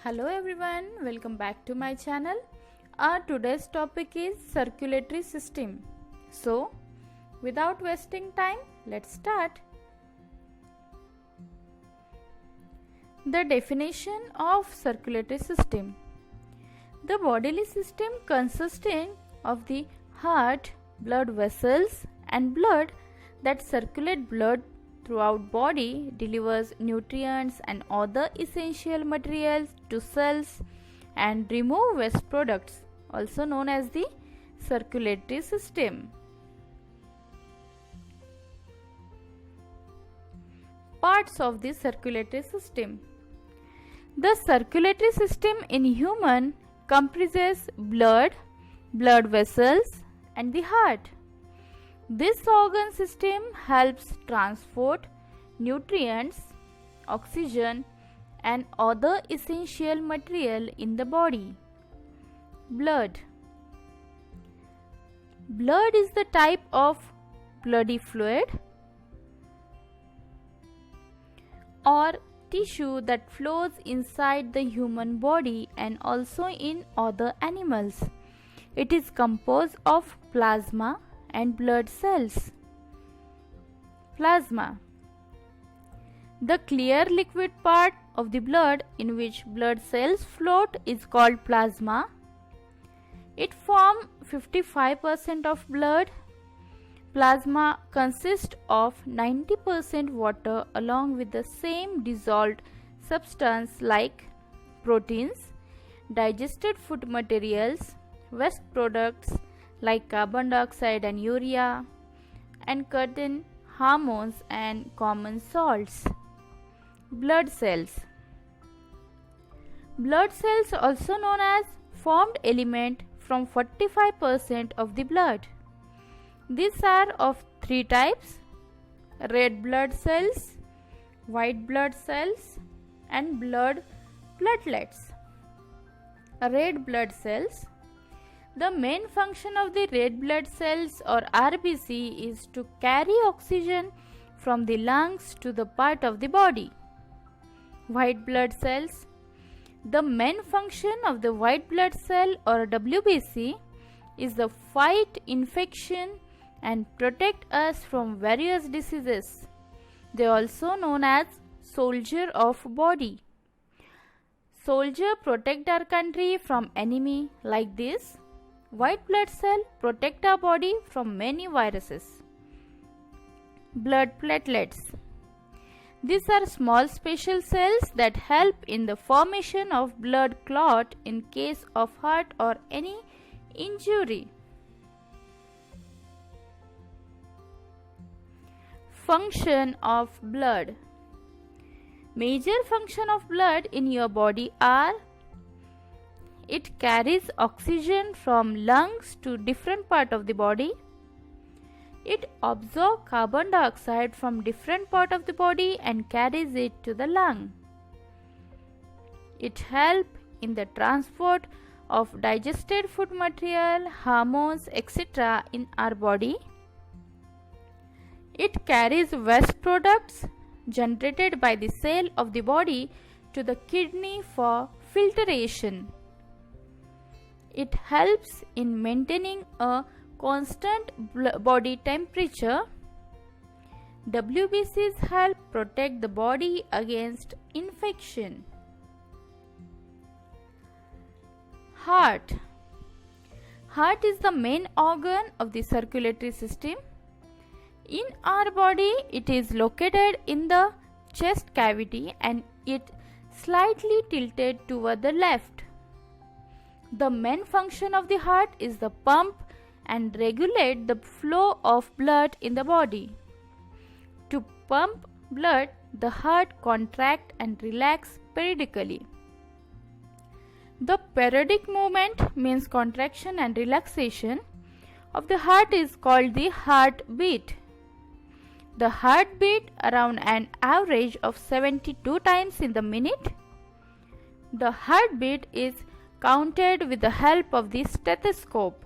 Hello everyone, welcome back to my channel. Our today's topic is circulatory system. So, without wasting time, let's start. The definition of circulatory system. The bodily system consisting of the heart, blood vessels and blood that circulate blood throughout body, delivers nutrients and other essential materials to cells and remove waste products, also known as the circulatory system. Parts of the circulatory system. The circulatory system in human comprises blood, blood vessels and the heart. This organ system helps transport nutrients, oxygen and other essential material in the body. Blood. Blood is the type of bloody fluid or tissue that flows inside the human body and also in other animals. It is composed of plasma and blood cells. Plasma. The clear liquid part of the blood in which blood cells float is called plasma. It forms 55% of blood. Plasma consists of 90% water along with the same dissolved substance like proteins, digested food materials, waste products like carbon dioxide and urea, and certain hormones and common salts. Blood cells. Blood cells, also known as formed element, from 45% of the blood. These are of three types: red blood cells, white blood cells and blood platelets. Red blood cells. The main function of the red blood cells or RBC is to carry oxygen from the lungs to the part of the body. White blood cells. The main function of the white blood cell or WBC is to fight infection and protect us from various diseases. They are also known as soldier of body. Soldier protect our country from enemy like this. White blood cell protect our body from many viruses. Blood platelets. These are small special cells that help in the formation of blood clot in case of heart or any injury. Function of blood. Major function of blood in your body are: it carries oxygen from lungs to different part of the body. It absorbs carbon dioxide from different part of the body and carries it to the lung. It helps in the transport of digested food material, hormones, etc. in our body. It carries waste products generated by the cell of the body to the kidney for filtration. It helps in maintaining a constant body temperature. WBCs help protect the body against infection. Heart. Heart is the main organ of the circulatory system. In our body, it is located in the chest cavity and it slightly tilted toward the left. The main function of the heart is to pump and regulate the flow of blood in the body. To pump blood, the heart contracts and relaxes periodically. The periodic movement means contraction and relaxation of the heart is called the heartbeat. The heartbeat around an average of 72 times in the minute. The heartbeat is counted with the help of the stethoscope.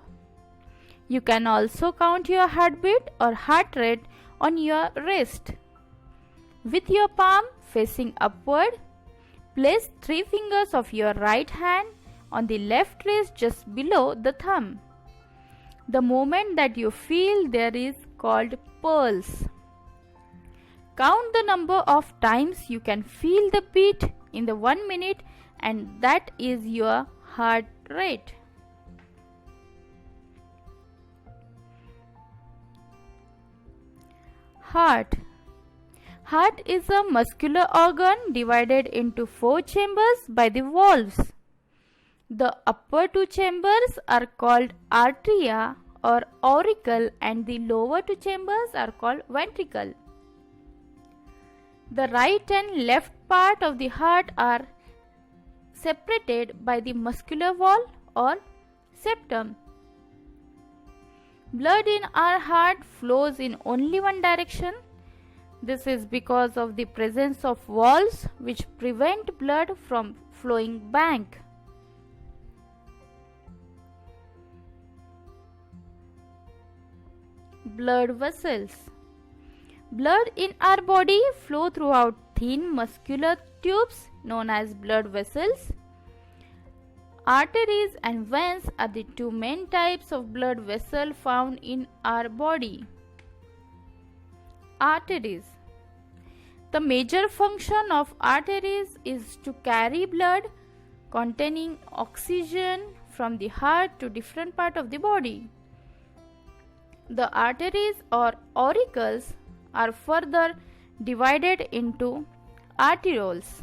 You can also count your heartbeat or heart rate on your wrist. With your palm facing upward, Place 3 fingers of your right hand on the left wrist just below the thumb. The movement that you feel there is called pulse. Count the number of times you can feel the beat in the 1 minute, and that is your heart rate. Heart. Heart is a muscular organ divided into 4 chambers by the valves. The upper 2 chambers are called arteria or auricle, and the lower 2 chambers are called ventricle. The right and left part of the heart are separated by the muscular wall or septum. Blood in our heart flows in only one direction. This is because of the presence of valves which prevent blood from flowing back. Blood vessels. Blood in our body flow throughout thin muscular tubes known as blood vessels. Arteries and veins are the two main types of blood vessel found in our body. Arteries. The major function of arteries is to carry blood containing oxygen from the heart to different parts of the body. The arteries or auricles are further divided into arterioles.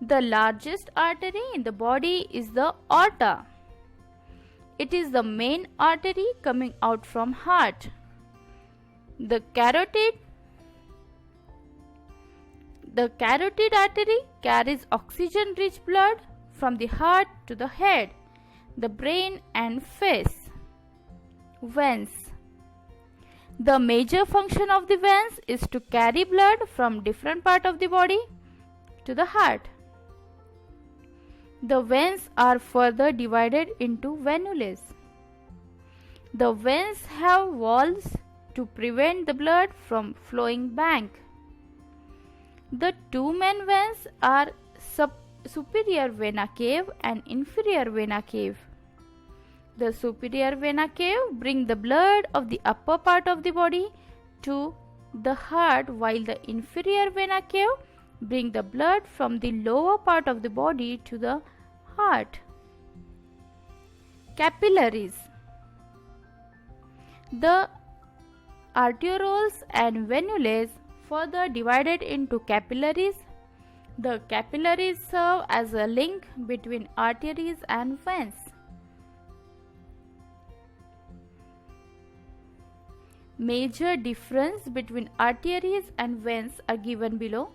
The largest artery in the body is the aorta. It is the main artery coming out from heart. The carotid artery carries oxygen-rich blood from the heart to the head, the brain and face. Veins. The major function of the veins is to carry blood from different parts of the body to the heart. The veins are further divided into venules. The veins have valves to prevent the blood from flowing back. The two main veins are superior vena cava and inferior vena cava. The superior vena cava brings the blood of the upper part of the body to the heart, while the inferior vena cava brings the blood from the lower part of the body to the heart. Capillaries. The arterioles and venules further divided into capillaries. The capillaries serve as a link between arteries and veins. Major difference between arteries and veins are given below.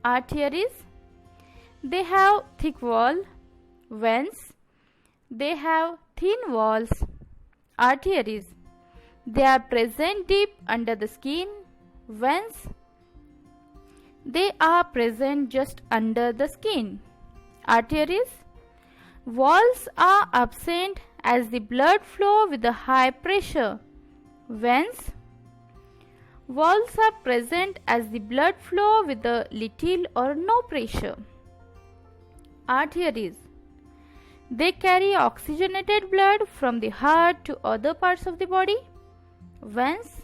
Arteries, they have thick wall. Veins, they have thin walls. Arteries, they are present deep under the skin. Veins, they are present just under the skin. Arteries, walls are absent as the blood flow with a high pressure. Veins, walls are present as the blood flow with a little or no pressure. Arteries, they carry oxygenated blood from the heart to other parts of the body. Veins,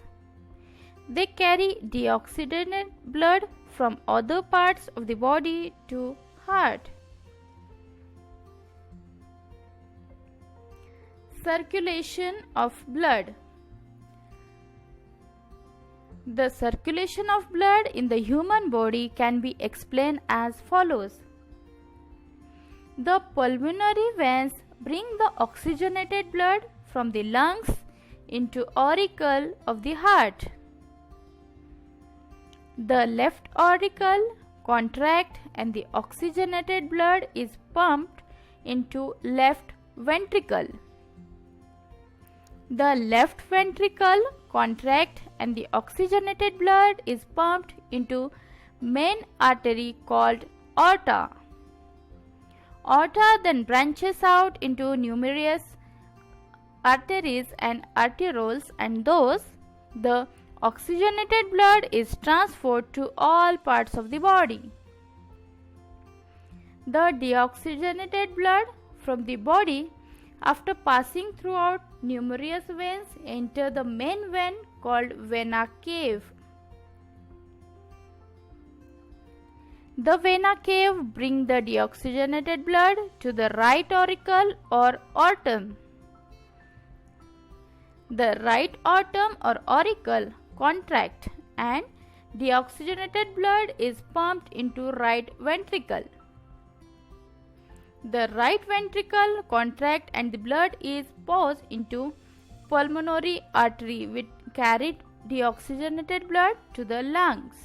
they carry deoxygenated blood from other parts of the body to heart. Circulation of blood. The circulation of blood in the human body can be explained as follows. The pulmonary veins bring the oxygenated blood from the lungs into auricle of the heart. The left auricle contract and the oxygenated blood is pumped into left ventricle. The left ventricle contract and the oxygenated blood is pumped into main artery called aorta. Aorta then branches out into numerous arteries and arterioles, and thus the oxygenated blood is transferred to all parts of the body. The deoxygenated blood from the body, after passing throughout numerous veins, enter the main vein called vena cava. The vena cava bring the deoxygenated blood to the right auricle or aortum. The right aortum or auricle contract and deoxygenated blood is pumped into right ventricle. The right ventricle contract and the blood is passed into pulmonary artery which carried deoxygenated blood to the lungs.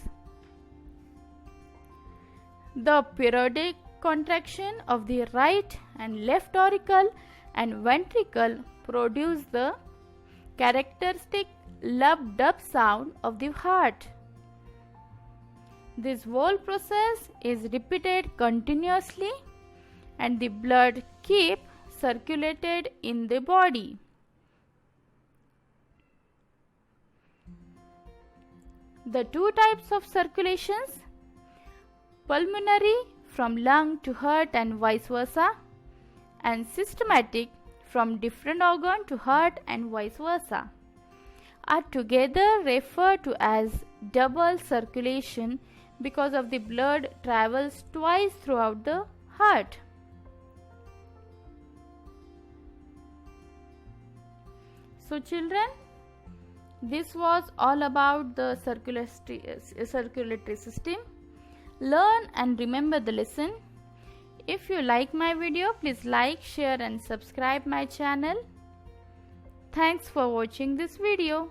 The periodic contraction of the right and left auricle and ventricle produce the characteristic lub-dub sound of the heart. This whole process is repeated continuously and the blood keep circulated in the body. The two types of circulations, pulmonary from lung to heart and vice versa, and systematic from different organ to heart and vice versa, are together referred to as double circulation because of the blood travels twice throughout the heart. So children, this was all about the circulatory system. Learn and remember the lesson. If you like my video, please like, share and subscribe my channel. Thanks for watching this video.